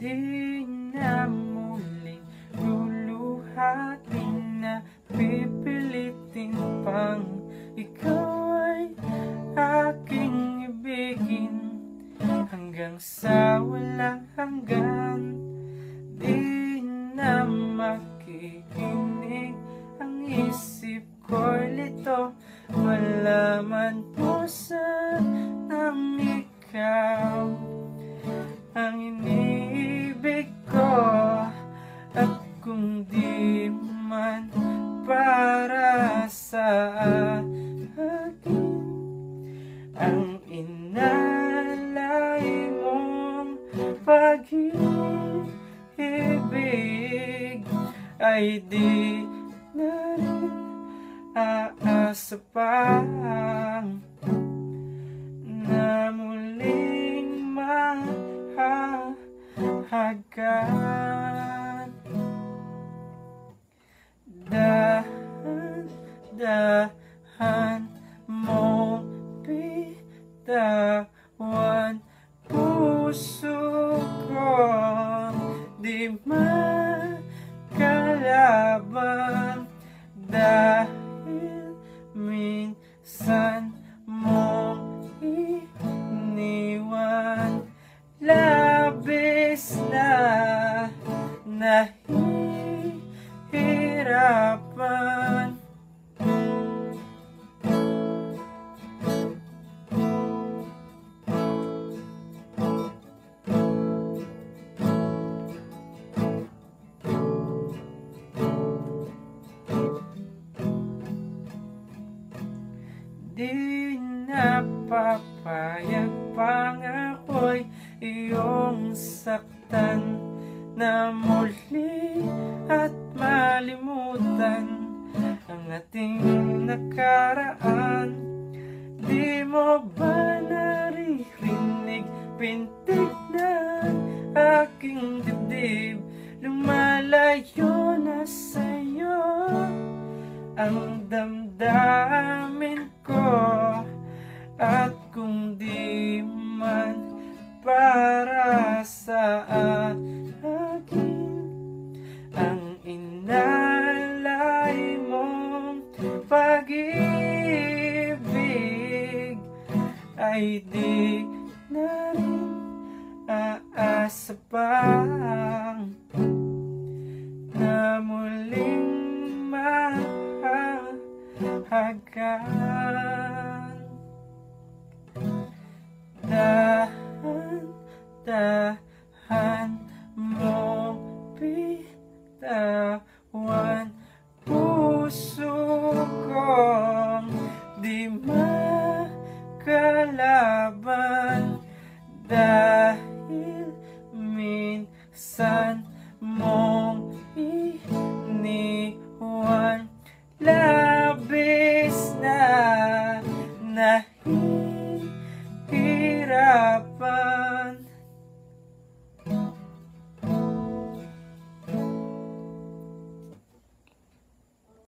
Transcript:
Di na muling luluha, di na pipilitin pang ikaw ay aking ibigin hanggang sa walang hanggan. Di na makikinig ang isip ko'y lito, malaman mo sanang ikaw ang iniibig ko. At kung di man para sa akin ang inalay mong pag-ibig, ay di na rin aasa pang na muling mahahagan. Dahan-dahan mong bitawan puso ko, di makalaban dahil minsan mong iniwan. Labis na nahihirapan. Di na papayag pang ako'y iyong saktan na muli at malimutan ang ating nakaraan. Di mo ba naririnig pintig ng aking dibdib? Lumalayo na sa'yo ang damdamin ko. At kung di man para sa akin ang inalay mong pag-ibig, ay di na rin aasa pang na muling mahahagan.